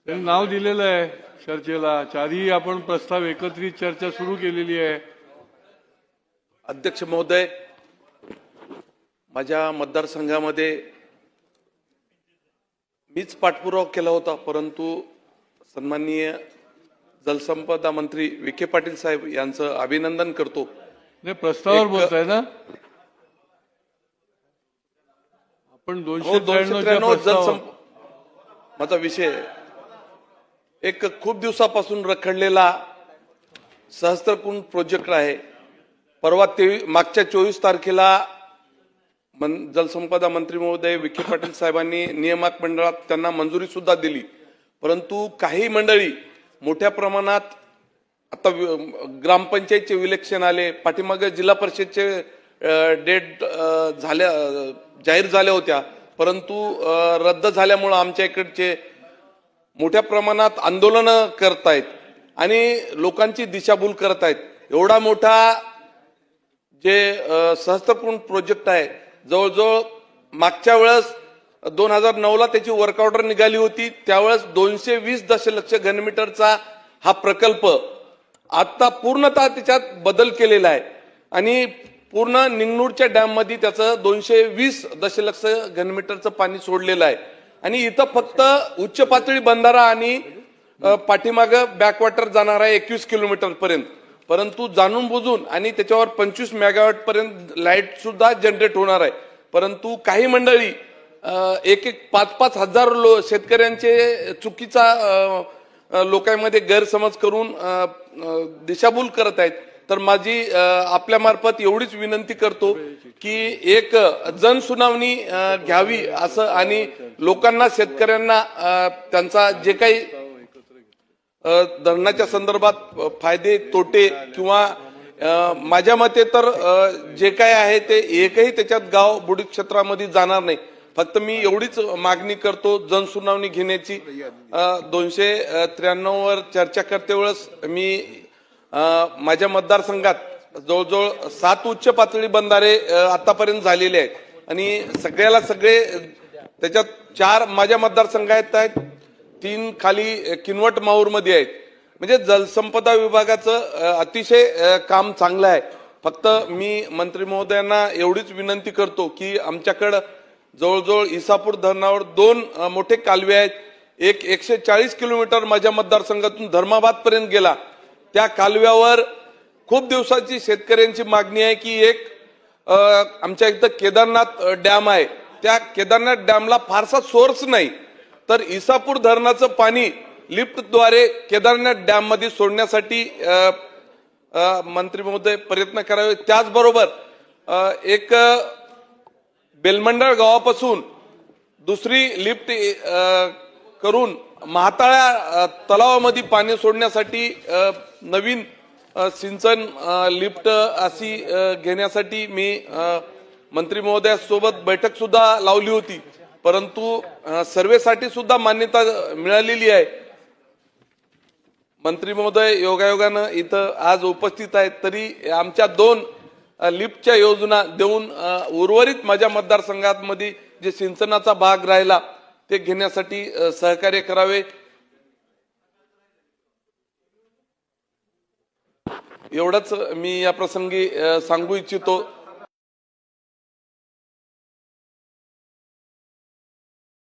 त्यांनी नाव दिलेलं आहे चर्चेला. चारही आपण प्रस्ताव एकत्रित चर्चा सुरू केलेली आहे. अध्यक्ष महोदय, माझ्या मतदारसंघामध्ये मीच पाठपुरावा केला होता, परंतु सन्माननीय जलसंपदा मंत्री विखे पाटील साहेब यांचं अभिनंदन करतो. नाही, प्रस्तावावर बोलताय ना आपण? 293 माझा विषय एक खूप दिवसापासून रखडलेला सहस्त्रकुंड प्रोजेक्ट आहे. परवा मागच्या 24 तारखेला जलसंपदा मंत्री महोदय विखे पाटील साहेबांनी नियामक मंडळात त्यांना मंजुरी सुद्धा दिली, परंतु काही मंडळी मोठ्या प्रमाणात आता ग्रामपंचायतचे इलेक्शन आले, पाठीमागे जिल्हा परिषदचे डेट जाहीर झाल्या होत्या, परंतु रद्द झाल्यामुळे आमच्या इकडचे मोठ्या प्रमाणात आंदोलन करतायत आणि लोकांची दिशाभूल करत आहेत. एवढा मोठा जे सहस्त्रकुंड प्रोजेक्ट आहे, जवळजवळ मागच्या वेळेस 2009ला त्याची वर्क ऑर्डर निघाली होती, त्यावेळेस 220 दशलक्ष घनमीटरचा हा प्रकल्प आता पूर्णतः त्याच्यात बदल केलेला आहे आणि पूर्ण निंगनूरच्या डॅम मध्ये त्याचं 220 दशलक्ष घनमीटरचं पाणी सोडलेलं आहे आणि इथं फक्त उच्च पातळी बंधारा आणि पाठीमागं बॅकवॉटर जाणार आहे 21 किलोमीटर पर्यंत, परंतु जाणून बुजून आणि त्याच्यावर 25 मेगावॉट पर्यंत लाईट सुद्धा जनरेट होणार आहे. परंतु काही मंडळी एक 5-5 हजार शेतकऱ्यांचे चुकीचा लोकांमध्ये गैरसमज करून दिशाभूल करत आहेत. तर माझी आपल्या मार्फत एवढीच विनंती करतो की एक जनसुनावणी घ्यावी असं आणि लोकांना, शेतकऱ्यांना त्यांचा जे काही धरणाच्या संदर्भात फायदे तोटे किंवा माझ्या मते तर जे काय आहे ते एकही त्याच्यात गाव बुडीत क्षेत्रामध्ये जाणार नाही. फक्त मी एवढीच मागणी करतो जनसुनावणी घेण्याची. 293 वर चर्चा करते वेळेस मी माझ्या मतदारसंघात जवळजवळ 7 उच्च पातळी बंधारे आतापर्यंत झालेले आहेत आणि सगळे त्याच्यात 4 माझ्या मतदारसंघात आहेत, 3 खाली किनवट माहूर मध्ये आहेत. म्हणजे जलसंपदा विभागाचं अतिशय काम चांगलं आहे. फक्त मी मंत्री महोदयांना एवढीच विनंती करतो की आमच्याकडं जवळजवळ इसापूर धरणावर 2 मोठे कालवे आहेत. एक 140 किलोमीटर माझ्या मतदारसंघातून धर्माबाद पर्यंत गेला. त्या कालव्यावर खूप दिवसाची शेतकऱ्यांची मागणी आहे की एक आमच्या इथं केदारनाथ डॅम आहे, त्या केदारनाथ डॅमला फारसा सोर्स नाही, तर इसापूर धरणाचं पाणी लिफ्टद्वारे केदारनाथ डॅम मध्ये सोडण्यासाठी मंत्री महोदय प्रयत्न करावे. त्याचबरोबर एक बेलमंडळ गावापासून दुसरी लिफ्ट करून म्हाताळ्या तलावामध्ये पाणी सोडण्यासाठी नवीन सिंचन लिफ्ट अशी घेण्यासाठी मी मंत्री महोदयासोबत बैठक सुद्धा लावली होती, परंतु सर्वेसाठी सुद्धा मान्यता मिळालेली आहे. मंत्री महोदय योगायोगानं इथं आज उपस्थित आहेत, तरी आमच्या 2 लिफ्टच्या योजना देऊन उर्वरित माझ्या मतदारसंघामध्ये जे सिंचनाचा भाग राहिला ते घेण्यासाठी सहकार्य करावे. एवढंच मी या प्रसंगी सांगू इच्छितो.